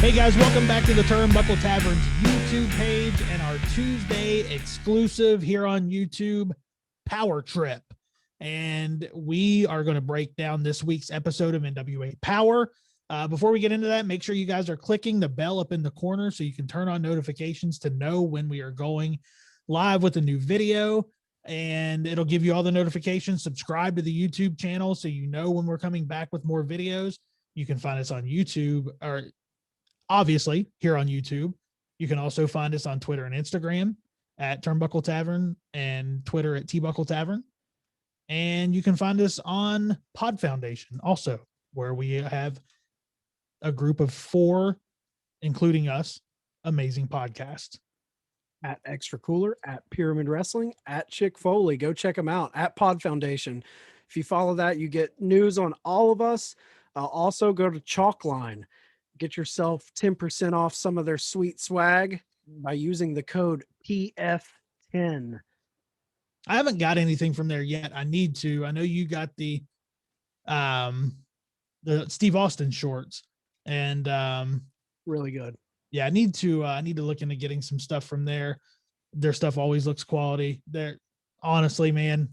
Hey guys, welcome back to the Turnbuckle Tavern's YouTube page and our Tuesday exclusive here on YouTube, POWERRR Trip. And we are going to break down this week's episode of NWA Powerrr. Before we get into that, make sure you guys are clicking the bell up in the corner so you can turn on notifications to know when we are going live with a new video. And it'll give you all the notifications. Subscribe to the YouTube channel so you know when we're coming back with more videos. You can find us on YouTube, or obviously here on YouTube. You can also find us on Twitter and Instagram at Turnbuckle Tavern and Twitter at Tbuckle Tavern. And you can find us on Pod Foundation also, where we have a group of 4, including us, amazing podcasts. At Extra Cooler, at Pyramid Wrestling, at Chick Foley. Go check them out at Pod Foundation. If you follow that, you get news on all of us. Also go to Chalkline. Get yourself 10% off some of their sweet swag by using the code PF10. I haven't got anything from there yet. I need to. I know you got the Steve Austin shorts, and really good. Yeah, I need to look into getting some stuff from there. Their stuff always looks quality. They're honestly, man,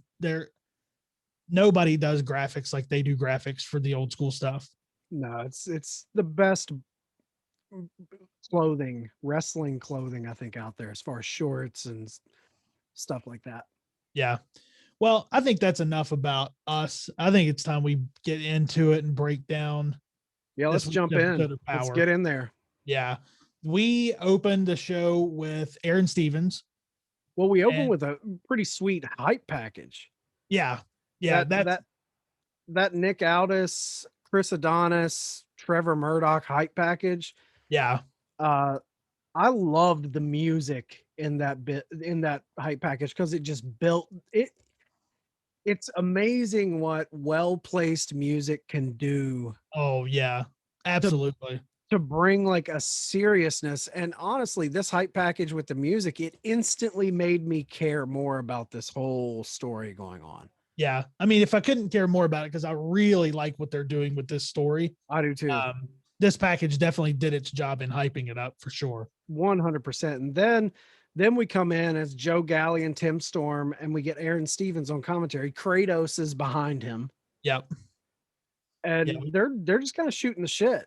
nobody does graphics like they do graphics for the old school stuff. No, it's the best clothing, wrestling clothing, I think, out there as far as shorts and stuff like that. Yeah. Well, I think that's enough about us. I think it's time we get into it and break down. Yeah, let's jump in. Let's get in there. Yeah. We opened the show with Aaron Stevens. Well, we opened with a pretty sweet hype package. Yeah. Yeah. That Nick Aldis, Chris Adonis, Trevor Murdoch hype package. Yeah. I loved the music in that hype package because it just built it. It's amazing what well-placed music can do. Oh yeah, absolutely. To bring like a seriousness. And honestly, this hype package with the music, it instantly made me care more about this whole story going on. Yeah. I mean, if I couldn't care more about it, because I really like what they're doing with this story. I do too. This package definitely did its job in hyping it up for sure. 100%. And then we come in as Joe Galley and Tim Storm, and we get Aaron Stevens on commentary. Kratos is behind him. Yep. And they're just kind of shooting the shit.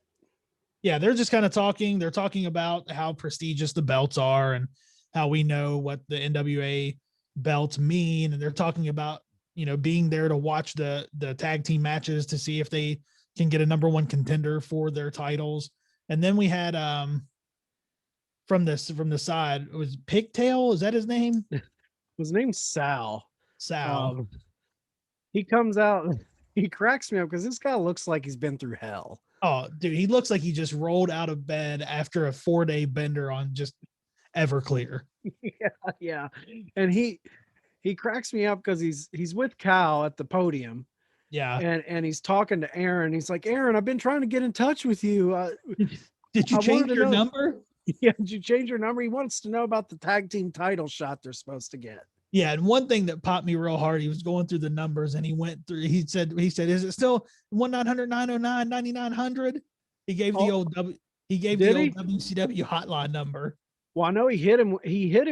Yeah, they're just kind of talking. They're talking about how prestigious the belts are and how we know what the NWA belts mean. And they're talking about, being there to watch the tag team matches to see if they can get a number 1 contender for their titles. And then we had from the side, it was Pigtail. Is that his name? His name's Sal. He comes out, he cracks me up because this guy looks like he's been through hell. Oh, dude, he looks like he just rolled out of bed after a 4-day bender on just Everclear. Yeah. And he cracks me up because he's with Cal at the podium. Yeah. And he's talking to Aaron. He's like, Aaron, I've been trying to get in touch with you. Did you change your number? Yeah, did you change your number? He wants to know about the tag team title shot they're supposed to get. Yeah, and one thing that popped me real hard, he was going through the numbers and he said, is it still 1-900-909-9900? He gave the old WCW hotline number. Well, I know he hit him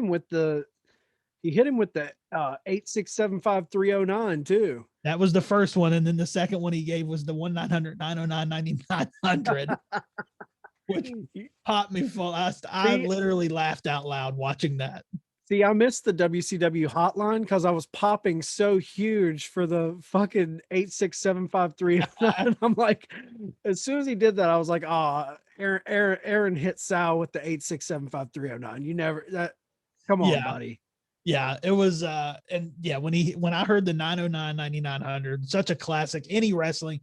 with the 8675309 too. That was the first one, and then the second one he gave was the 1-900-909-9900. Which popped me full. I literally laughed out loud watching that. See, I missed the WCW hotline because I was popping so huge for the fucking 8675309. I'm like, as soon as he did that, I was like, Aaron hit Sal with the 8675309. You never come on, buddy. Yeah, it was and yeah, when I heard the 909-9900, such a classic. Any wrestling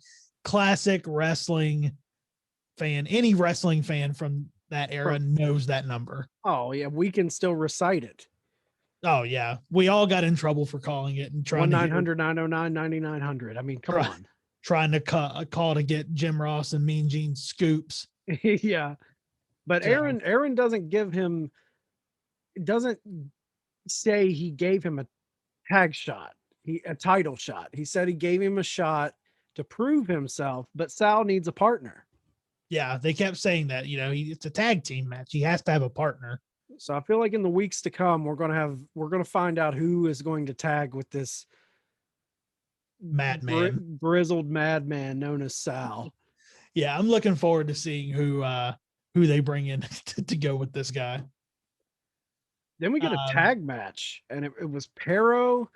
fan, any wrestling fan from that era knows that number. Oh yeah, we can still recite it. Oh yeah, we all got in trouble for calling it and trying 1-900-909-9900. I mean, come on, trying to call to get Jim Ross and Mean Gene scoops. Yeah, but Aaron doesn't say he gave him a tag shot, a title shot. He said he gave him a shot to prove himself, but Sal needs a partner. Yeah, they kept saying that, it's a tag team match. He has to have a partner. So I feel like in the weeks to come, we're gonna find out who is going to tag with this Madman. grizzled madman known as Sal. Yeah, I'm looking forward to seeing who they bring in to go with this guy. Then we get a tag match, and it was Pero,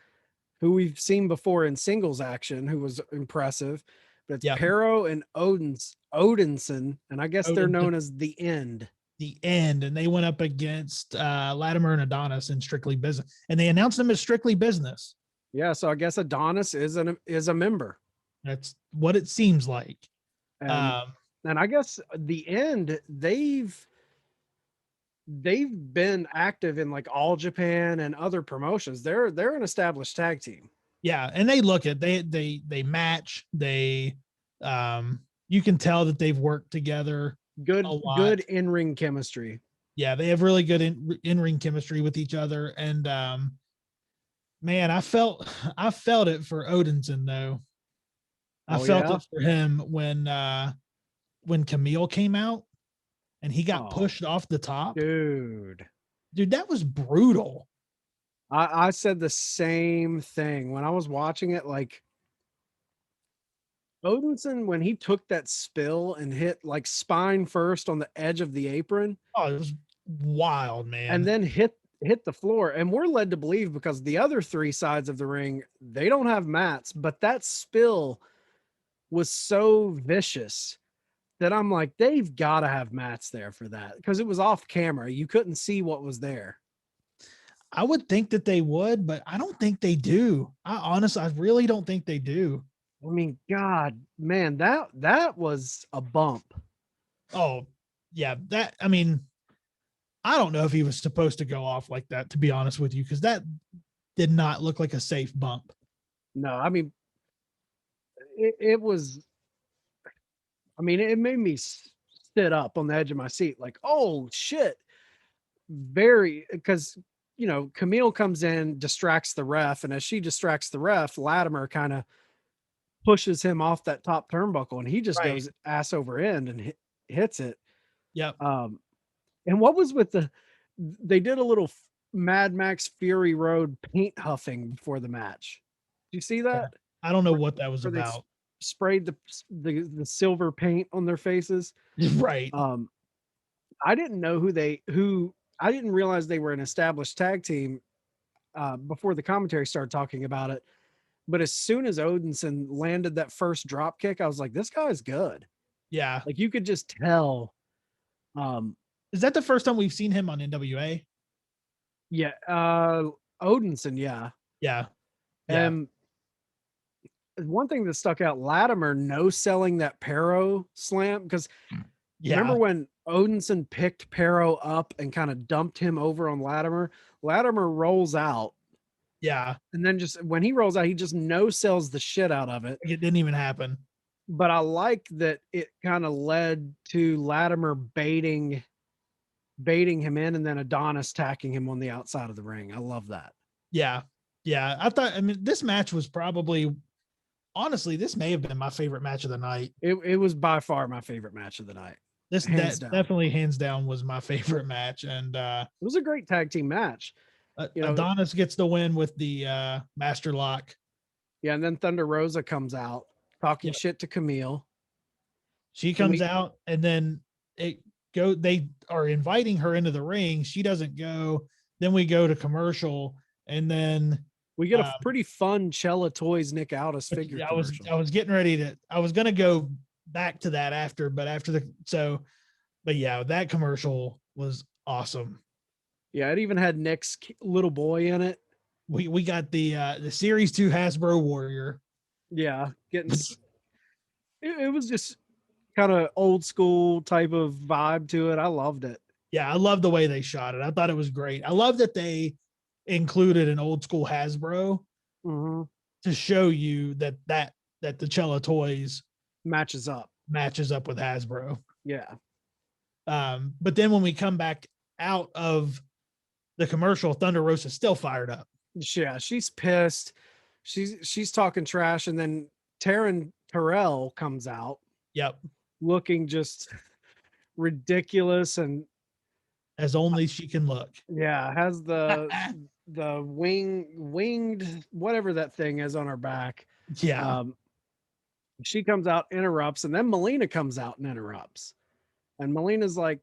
who we've seen before in singles action, who was impressive. But it's Pero and Odinson, and I guess they're known as the End. The End, and they went up against Latimer and Adonis in Strictly Business, and they announced them as Strictly Business. Yeah, so I guess Adonis is a member. That's what it seems like. And I guess the End, they've been active in like All Japan and other promotions. They're an established tag team. Yeah, and they look at they match. They you can tell that they've worked together. Good in-ring chemistry. Yeah, they have really good in-ring chemistry with each other. And man, I felt it for Odinson though. I felt it for him when Camille came out and he got pushed off the top. Dude, that was brutal. I said the same thing when I was watching it. Like, Odinson, when he took that spill and hit like spine first on the edge of the apron. Oh, it was wild, man. And then hit the floor. And we're led to believe, because the other three sides of the ring, they don't have mats, but that spill was so vicious that I'm like, they've got to have mats there for that, because it was off camera. You couldn't see what was there. I would think that they would, but I don't think they do. I really don't think they do. I mean, God, man, that was a bump. Oh, yeah. I don't know if he was supposed to go off like that, to be honest with you, because that did not look like a safe bump. No, I mean, it was, it made me sit up on the edge of my seat like, oh, shit. Because, Camille comes in, distracts the ref, and as she distracts the ref, Latimer kind of pushes him off that top turnbuckle, and he just goes ass over end and hits it. Yep. And what was with they did a little Mad Max Fury Road paint huffing before the match. Did you see that? I don't know what that was about. Sprayed the silver paint on their faces. Right. I didn't know I didn't realize they were an established tag team before the commentary started talking about it. But as soon as Odinson landed that first drop kick, I was like, this guy's good. Yeah. Like, you could just tell. Is that the first time we've seen him on NWA? Yeah. Odinson. Yeah. Yeah. And one thing that stuck out, Latimer no selling that Pero slam, because remember when Odinson picked Pero up and kind of dumped him over on Latimer? Latimer rolls out. Yeah. And then just when he rolls out, he just no sells the shit out of it. It didn't even happen. But I like that it kind of led to Latimer baiting him in, and then Adonis tacking him on the outside of the ring. I love that. Yeah. Yeah. This match was probably, honestly, this may have been my favorite match of the night. It was by far my favorite match of the night. This definitely hands down was my favorite match. And it was a great tag team match. Adonis gets the win with the master lock. Yeah, and then Thunder Rosa comes out talking shit to Camille. She comes out, and then they are inviting her into the ring. She doesn't go. Then we go to commercial, and then we get a pretty fun Cella Toys Nick Aldis figure. I was getting ready I was gonna go back to that after, but that commercial was awesome. Yeah, it even had Nick's little boy in it. We got the Series 2 Hasbro Warrior. Yeah, it was just kind of old school type of vibe to it. I loved it. Yeah, I love the way they shot it. I thought it was great. I love that they included an old school Hasbro to show you that the Cella Toys matches up with Hasbro. Yeah. But then when we come back out of the commercial, Thunder Rosa's still fired up. Yeah, she's pissed. She's talking trash, and then Taryn Terrell comes out. Yep. looking just ridiculous, and As only she can look. yeah, has the winged whatever that thing is on her back. Yeah. Um, she comes out, interrupts, and then Melina comes out and interrupts. And Melina's like,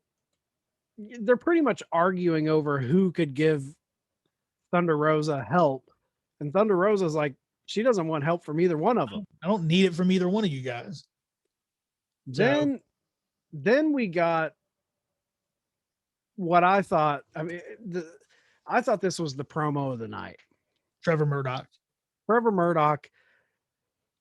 they're pretty much arguing over who could give Thunder Rosa help. And Thunder Rosa's like, she doesn't want help from either one of them. I don't need it from either one of you guys. So, Then we got what I thought. I mean, I thought this was the promo of the night. Trevor Murdoch. Trevor Murdoch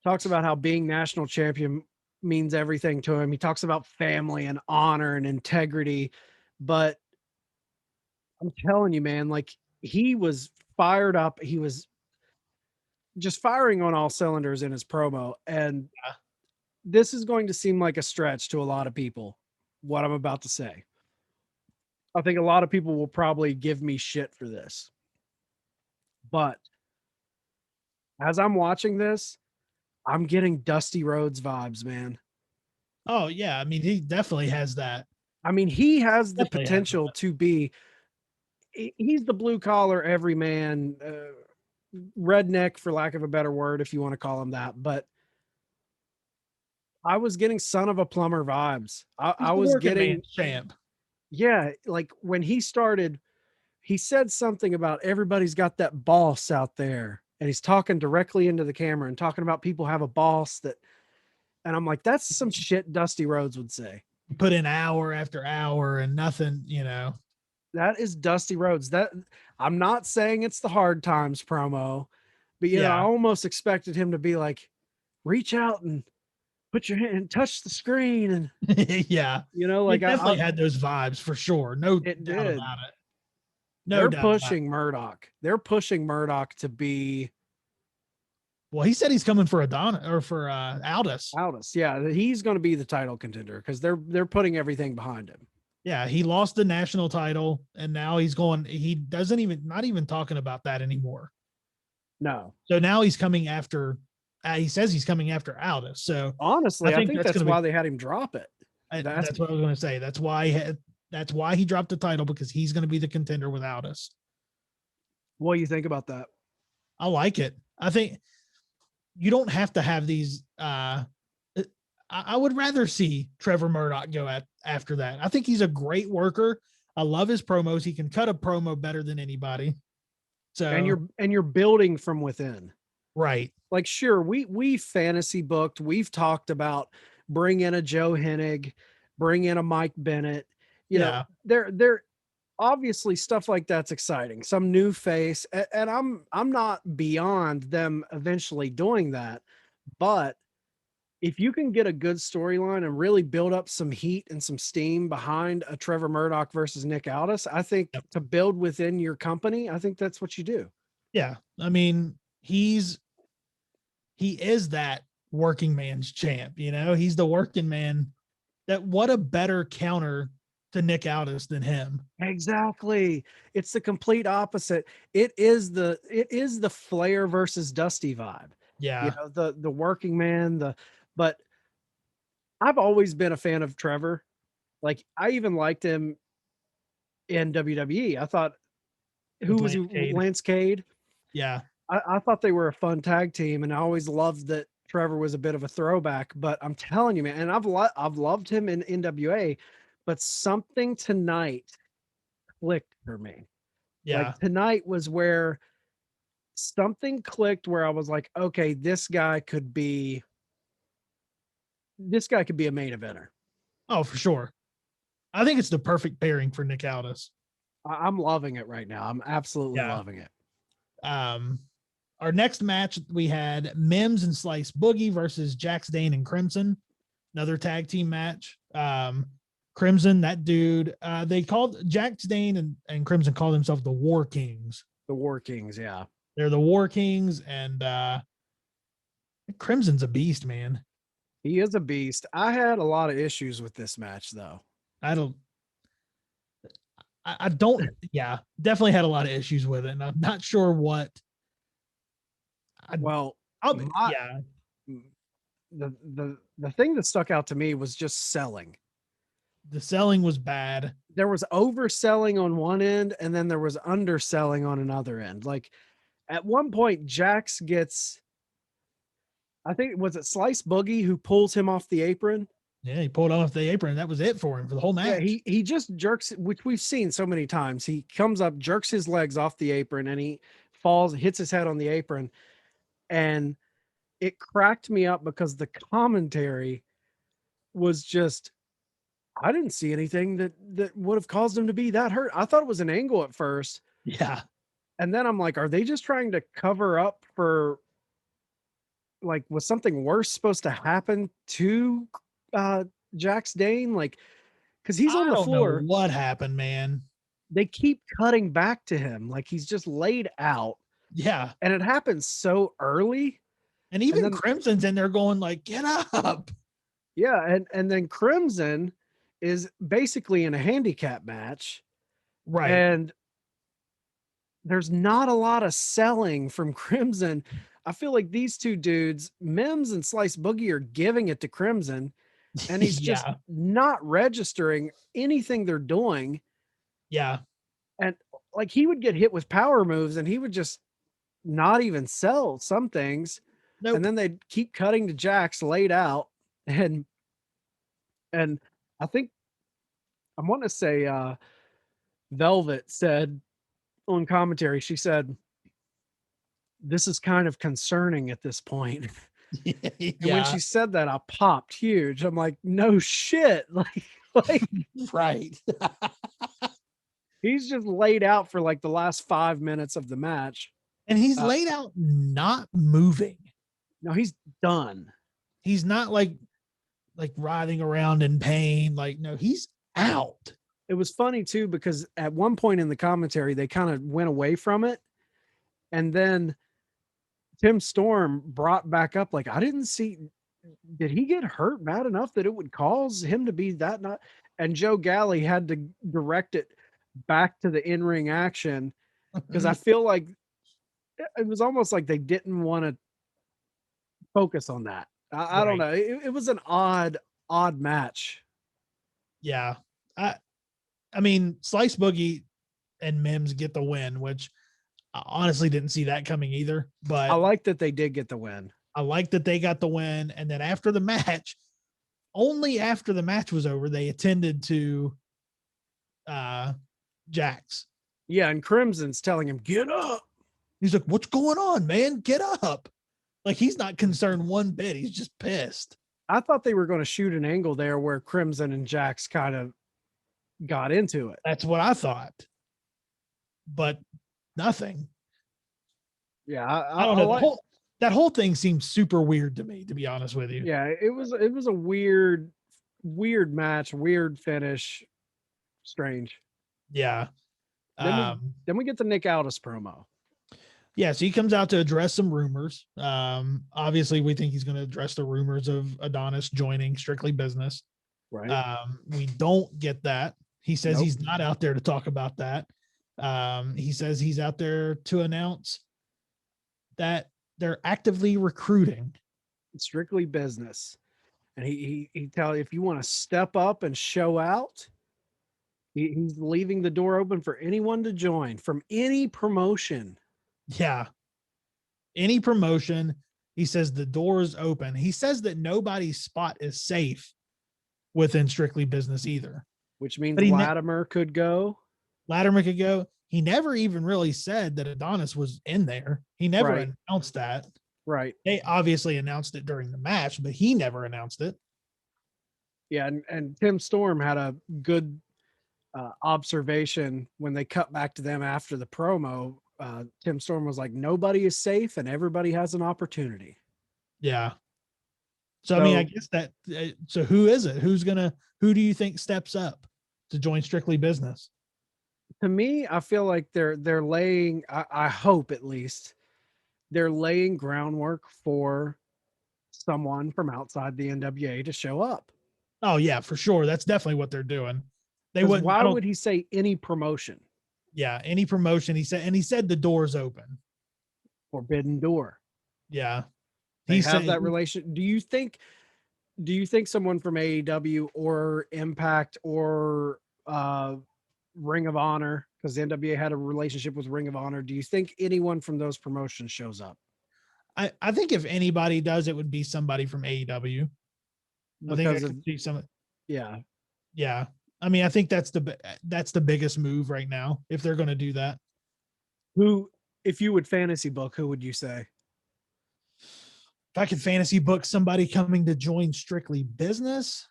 talks about how being national champion means everything to him. He talks about family and honor and integrity, but I'm telling you, man, like he was fired up. He was just firing on all cylinders in his promo. And this is going to seem like a stretch to a lot of people, what I'm about to say. I think a lot of people will probably give me shit for this. But as I'm watching this, I'm getting Dusty Rhodes vibes, man. Oh, yeah. I mean, he definitely has that. I mean, he has the Definitely has potential to be, he's the blue collar everyman, redneck, for lack of a better word, if you want to call him that. But I was getting son of a plumber vibes. I was getting champ. Yeah, like when he started, he said something about everybody's got that boss out there, and he's talking directly into the camera and talking about people have a boss that, and I'm like, that's some shit Dusty Rhodes would say. Put in hour after hour and nothing, you know. That is Dusty Rhodes. That I'm not saying it's the Hard Times promo, but you know, I almost expected him to be like, reach out and put your hand and touch the screen, and yeah, you know, like it definitely had those vibes for sure. No doubt about it. No They're doubt pushing Murdoch. They're pushing Murdoch to be. Well, he said he's coming for for Aldis. Aldis, yeah, he's going to be the title contender because they're putting everything behind him. Yeah, he lost the national title, and now he's going. He doesn't even not even talking about that anymore. No. So now he's coming after. He says he's coming after Aldis. So honestly, I think that's why they had him drop it. That's what I was going to say. That's why he dropped the title, because he's going to be the contender with Aldis. What do you think about that? I like it. I think you don't have to have these. I would rather see Trevor Murdoch go after that. I think he's a great worker. I love his promos. He can cut a promo better than anybody. So and you're building from within. Right. Like, sure, we fantasy booked. We've talked about bring in a Joe Hennig, bring in a Mike Bennett. You know, they're obviously stuff like that's exciting. Some new face, and I'm not beyond them eventually doing that. But if you can get a good storyline and really build up some heat and some steam behind a Trevor Murdoch versus Nick Aldis, I think to build within your company, I think that's what you do. Yeah. I mean, he is that working man's champ, you know, he's the working man. That what a better counter to Nick Aldis than him. Exactly. It's the complete opposite. It is the Flair versus Dusty vibe. Yeah. You know, the working man, but I've always been a fan of Trevor. Like, I even liked him in WWE. I thought, who was he? Lance Cade. Yeah. I thought they were a fun tag team, and I always loved that Trevor was a bit of a throwback. But I'm telling you, man, and I've loved him in NWA, but something tonight clicked for me. Yeah. Like, tonight was where something clicked, where I was like, okay, this guy could be a main eventer. Oh, for sure. I think it's the perfect pairing for Nick Aldis. I'm loving it right now. I'm absolutely loving it. Our next match, we had Mims and Slice Boogie versus Jax Dane and Crimson, another tag team match. Crimson, that dude, they called Jax Dane and Crimson called themselves the War Kings. The War Kings, yeah. They're the War Kings, and Crimson's a beast, man. He is a beast. I had a lot of issues with this match, though. I don't, yeah, definitely had a lot of issues with it, and I'm not sure what. the thing that stuck out to me was just selling. The selling was bad. There was overselling on one end, and then there was underselling on another end. Like at one point, Jax gets, I think, was it Slice Boogie who pulls him off the apron? Yeah, he pulled off the apron. That was it for him for the whole match. Yeah, he just jerks, which we've seen so many times. He comes up, jerks his legs off the apron, and he falls, hits his head on the apron. And it cracked me up because the commentary was just, I didn't see anything that would have caused him to be that hurt. I thought it was an angle at first. Yeah. And then I'm like, are they just trying to cover up for, like, was something worse supposed to happen to Jax Dane? Like, because he's on the floor. What happened, man? They keep cutting back to him like he's just laid out. Yeah. And it happens so early. And even then, Crimson's in there going like, get up. Yeah. And then Crimson is basically in a handicap match. Right. And there's not a lot of selling from Crimson. I feel like these two dudes, Mims and Slice Boogie, are giving it to Crimson. And he's just not registering anything they're doing. Yeah. And like he would get hit with power moves and he would just not even sell some things. Nope. And then they'd keep cutting to Jax laid out. And I think I want to say Velvet said on commentary, she said, this is kind of concerning at this point. And when she said that, I popped huge. I'm like, no shit. Like right. He's just laid out for like the last 5 minutes of the match. And he's laid out not moving. No, he's done. He's not like writhing around in pain. Like, no, he's out. It was funny too, because at one point in the commentary, they kind of went away from it. And then Tim Storm brought back up, like, I didn't see, did he get hurt bad enough that it would cause him to be that not? And Joe Galley had to direct it back to the in-ring action because I feel like it was almost like they didn't want to focus on that. I don't know. It was an odd match. Yeah. I mean, Slice Boogie and Mims get the win, which I honestly didn't see that coming either. But I like that they did get the win. I like that they got the win. And then after the match, only after the match was over, they attended to Jax. Yeah, and Crimson's telling him, get up. He's like, what's going on, man? Get up. Like, he's not concerned one bit. He's just pissed. I thought they were going to shoot an angle there where Crimson and Jax kind of got into it. That's what I thought. But nothing. Yeah, I don't know. That whole thing seems super weird to me, to be honest with you. Yeah, it was a weird match, weird finish, strange. Yeah. Then we get the Nick Aldis promo. Yeah, so he comes out to address some rumors. Obviously, we think he's going to address the rumors of Adonis joining Strictly Business. Right. We don't get that. He says he's not out there to talk about that. He says he's out there to announce that they're actively recruiting. Strictly Business. And he tell you, if you want to step up and show out, he's leaving the door open for anyone to join from any promotion. Yeah. Any promotion. He says the door is open. He says that nobody's spot is safe within Strictly Business either. Which means Latimer could go. Latimer could go. He never even really said that Adonis was in there. He never announced that. Right. They obviously announced it during the match, but he never announced it. Yeah, and Tim Storm had a good observation when they cut back to them after the promo. Tim Storm was like, nobody is safe and everybody has an opportunity. Yeah. So I mean, I guess that, so who is it? Who do you think steps up to join Strictly Business? To me, I feel like they're laying, I hope at least, they're laying groundwork for someone from outside the NWA to show up. Oh yeah, for sure. That's definitely what they're doing. Why would he say any promotion? Yeah, any promotion. He said the door's open. Forbidden door. Yeah. They He have said, that relation. Do you think someone from AEW or Impact or Ring of Honor, because the NWA had a relationship with Ring of Honor, do you think anyone from those promotions shows up? I think if anybody does, it would be somebody from AEW. I think I Because of could see some. yeah. Yeah, I mean, I think that's the biggest move right now if they're going to do that. Who, if you would fantasy book, who would you say? If I could fantasy book somebody coming to join Strictly Business,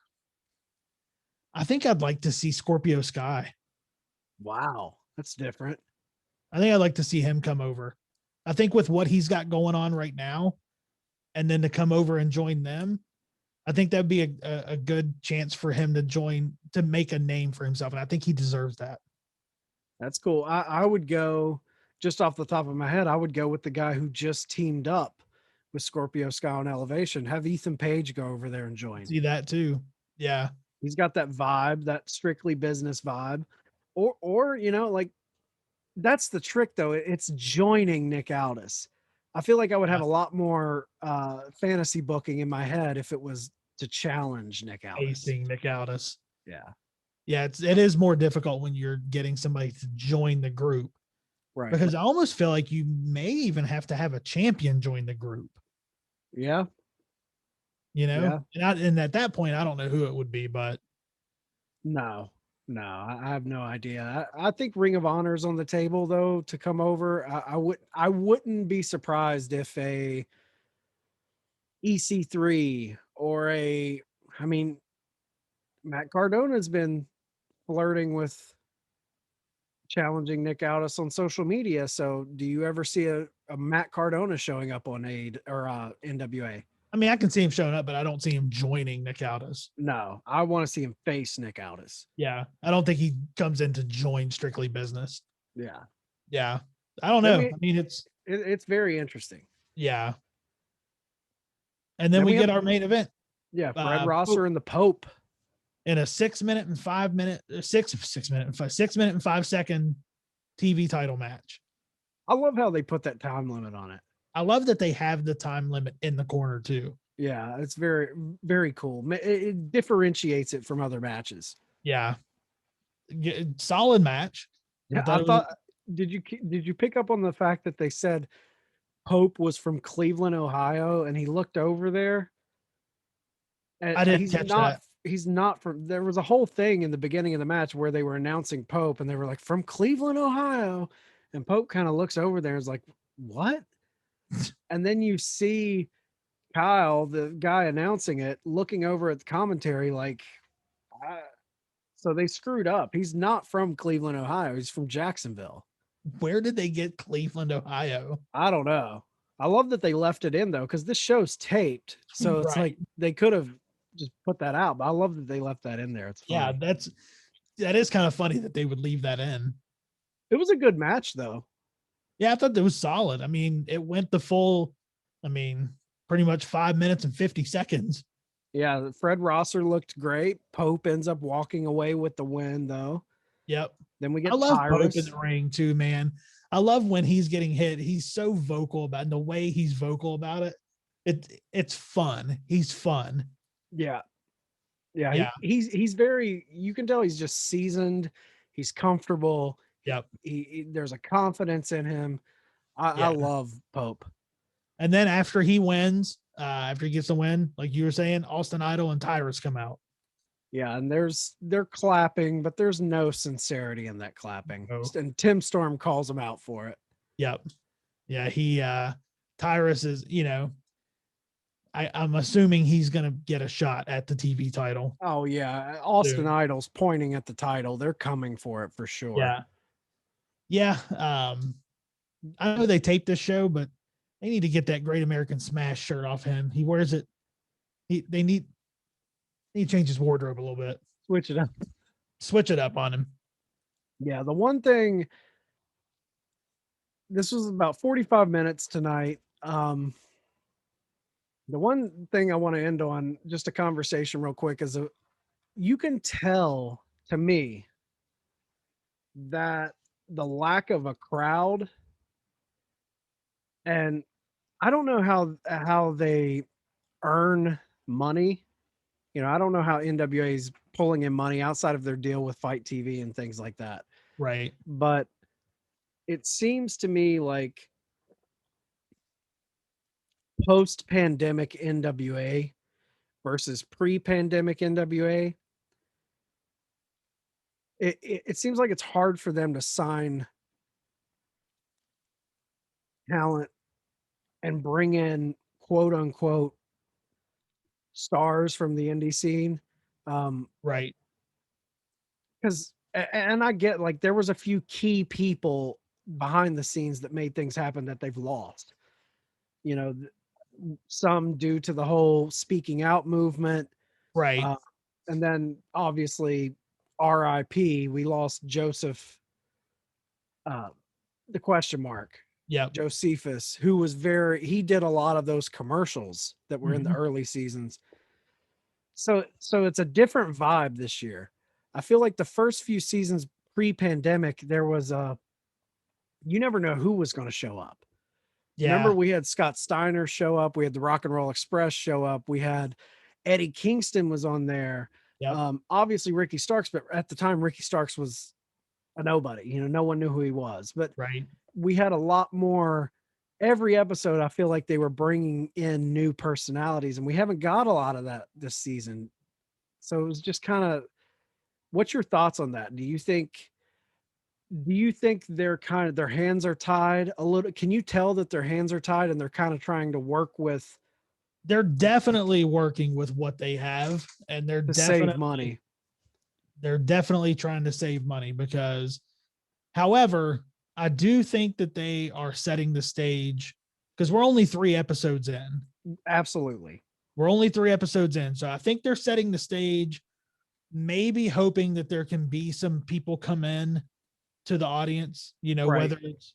I think I'd like to see Scorpio Sky. Wow, that's different. I think I'd like to see him come over. I think with what he's got going on right now, and then to come over and join them, I think that'd be a good chance for him to join to make a name for himself. And I think he deserves that. That's cool. I would go, just off the top of my head, I would go with the guy who just teamed up with Scorpio Sky on Elevation. Have Ethan Page go over there and join. See that too. Yeah. He's got that vibe, that Strictly Business vibe. Or like, that's the trick though. It's joining Nick Aldis. I feel like I would have a lot more fantasy booking in my head if it was to challenge Nick Aldis. Facing Nick Aldis. Yeah. Yeah, it is more difficult when you're getting somebody to join the group. Right. Because I almost feel like you may even have to have a champion join the group. Yeah. You know? Yeah. And at that point, I don't know who it would be, but No, I have no idea. I think Ring of Honor is on the table though to come over. I wouldn't be surprised if a EC3 or I mean, Matt Cardona's been flirting with challenging Nick Aldis on social media. So do you ever see a Matt Cardona showing up on NWA? I mean, I can see him showing up, but I don't see him joining Nick Aldis. No, I want to see him face Nick Aldis. Yeah. I don't think he comes in to join Strictly Business. Yeah. Yeah. I don't know. I mean, it's very interesting. Yeah. And then we get our main event. Yeah. Fred Rosser and the Pope. In a 6 minute and 5 minute, 6 minute and 5 second TV title match. I love how they put that time limit on it. I love that they have the time limit in the corner too. Yeah, it's very, very cool. It differentiates it from other matches. Yeah. Solid match. Yeah, I thought, did you pick up on the fact that they said Pope was from Cleveland, Ohio, and he looked over there? And I didn't catch that. He's not from, there was a whole thing in the beginning of the match where they were announcing Pope and they were like, from Cleveland, Ohio. And Pope kind of looks over there and is like, what? And then you see Kyle, the guy announcing it, looking over at the commentary like, so they screwed up. He's not from Cleveland, Ohio. He's from Jacksonville. Where did they get Cleveland, Ohio? I don't know. I love that they left it in though, because this show's taped. So it's like they could have just put that out, but I love that they left that in there. It's funny. Yeah, that is kind of funny that they would leave that in. It was a good match though. Yeah, I thought it was solid. I mean, it went the full, pretty much 5 minutes and 50 seconds. Yeah, Fred Rosser looked great. Pope ends up walking away with the win though. Yep. Then we get I love Tyrus Pope in the ring too, man. I love when he's getting hit. He's so vocal about it, and the way he's vocal about it. It's fun. He's fun. Yeah. He's very, you can tell he's just seasoned. He's comfortable. Yep. There's a confidence in him. I love Pope. And then after he wins, after he gets the win, like you were saying, Austin Idol and Tyrus come out. Yeah, and they're clapping, but there's no sincerity in that clapping. No. And Tim Storm calls him out for it. Yep. Yeah, Tyrus is, I'm assuming he's gonna get a shot at the TV title. Oh yeah. Austin Idol's pointing at the title. They're coming for it for sure. Yeah. Yeah. I know they taped this show, but they need to get that Great American Smash shirt off him. He wears it. They need to change his wardrobe a little bit. Switch it up on him. Yeah. The one thing, this was about 45 minutes tonight. The one thing I want to end on, just a conversation real quick, is you can tell to me that the lack of a crowd, and I don't know how they earn money. I don't know how NWA is pulling in money outside of their deal with Fight TV and things like that. Right. But it seems to me like post-pandemic NWA versus pre-pandemic NWA, it seems like it's hard for them to sign talent and bring in quote unquote stars from the indie scene. Right. Because and I get, like, there was a few key people behind the scenes that made things happen that they've lost. You know, some due to the whole speaking out movement, Right. uh, and then obviously R.I.P. We lost Joseph, uh, the question mark, Yep. Josephus, who was he did a lot of those commercials that were in the Mhm. early seasons. So it's a different vibe this year. I feel like the first few seasons pre-pandemic, there was a you never know who was going to show up. Remember, Yeah. we had Scott Steiner show up, we had the Rock and Roll Express show up, we had Eddie Kingston was on there. Yep. Obviously Ricky Starks, but at the time Ricky Starks was a nobody. No one knew who he was. But Right. we had a lot more. Every episode, I feel like they were bringing in new personalities, and we haven't got a lot of that this season. So it was just kind of, what's your thoughts on that? Do you think they're kind of, their hands are tied a little? Can you tell that their hands are tied and they're kind of trying to work with They're definitely working with what they have, and to save money? they're definitely trying to save money because, however, I do think that they are setting the stage because we're only 3 episodes in. Absolutely. We're only 3 episodes in. So I think they're setting the stage, maybe hoping that there can be some people come in to the audience, Right. whether it's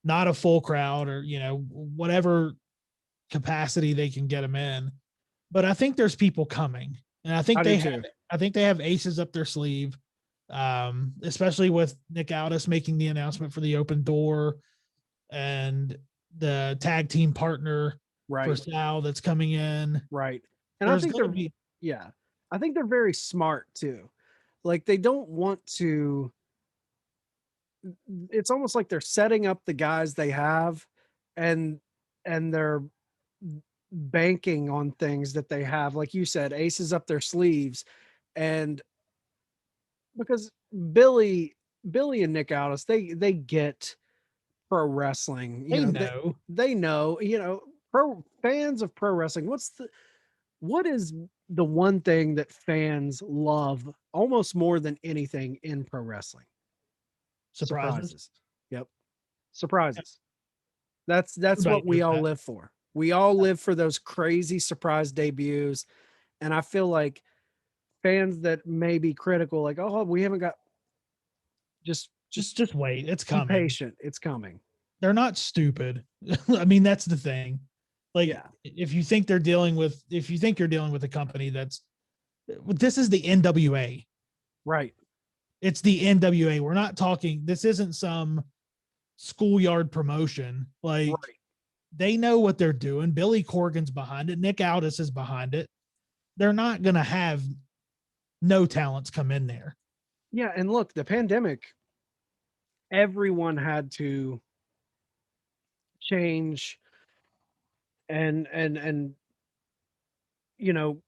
not a full crowd or, whatever capacity they can get them in. But I think there's people coming. And I do too. I think they have aces up their sleeve. Especially with Nick Aldis making the announcement for the open door and the tag team partner for Right. Sal that's coming in. Right. And I There's think going to be, yeah, I think they're very smart too. Like, they don't want to, it's almost like they're setting up the guys they have, and they're banking on things that they have, like you said, aces up their sleeves. And because Billy and Nick Aldis, they get pro wrestling. they know. They know, pro fans of pro wrestling. What is the one thing that fans love almost more than anything in pro wrestling? Surprises. Surprises. Yep. Surprises. That's Everybody what we knows all that. live for. We all live for those crazy surprise debuts. And I feel like fans that may be critical, like, oh, we haven't got, just Just wait. It's be coming. patient. It's coming. They're not stupid. I mean, that's the thing. Like, Yeah. if you think you're dealing with a company this is the NWA. Right. It's the NWA. We're not talking, this isn't some schoolyard promotion. Like, Right. they know what they're doing. Billy Corgan's behind it. Nick Aldis is behind it. They're not going to have no talents come in there. Yeah. And look, the pandemic, everyone had to change and you know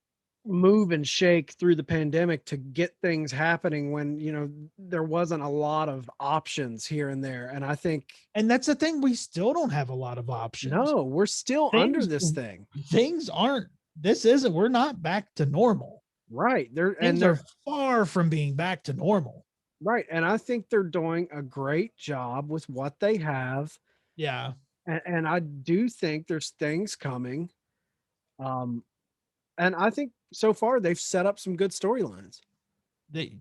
move and shake through the pandemic to get things happening when there wasn't a lot of options here and there. And I think, And that's the thing. We still don't have a lot of options. no, we're still under Things, this thing. things aren't, this isn't, we're not back to normal. Right. Things are far from being back to normal. Right. And I think they're doing a great job with what they have. Yeah. And I do think there's things coming. Um, and I think so far they've set up some good storylines. They,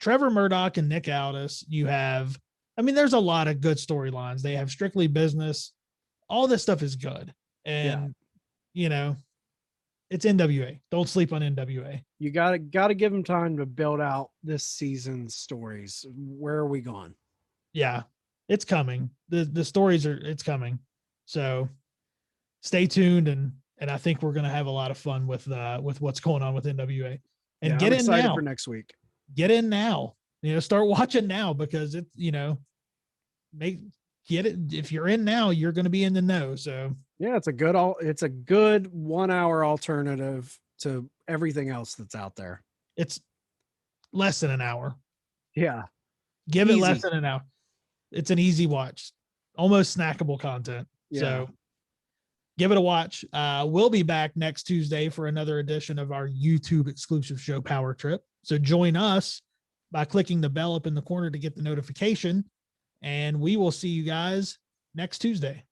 Trevor Murdoch and Nick Aldis, there's a lot of good storylines. They have Strictly Business. All this stuff is good. Yeah. And, it's NWA. Don't sleep on NWA. You gotta give them time to build out this season's stories. Where are we going? Yeah. It's coming. The stories it's coming. So stay tuned, and I think we're going to have a lot of fun with what's going on with NWA. And Yeah, get I'm in excited now. for next week. Get in now. Start watching now, because it, get it. If you're in now, you're going to be in the know. So yeah, it's a good 1 hour alternative to everything else that's out there. it's less than an hour. Yeah. Give Easy. it less than an hour. It's an easy watch, almost snackable content. Yeah. So give it a watch. We'll be back next Tuesday for another edition of our YouTube exclusive show, POWERRR Trip. So join us by clicking the bell up in the corner to get the notification. And we will see you guys next Tuesday.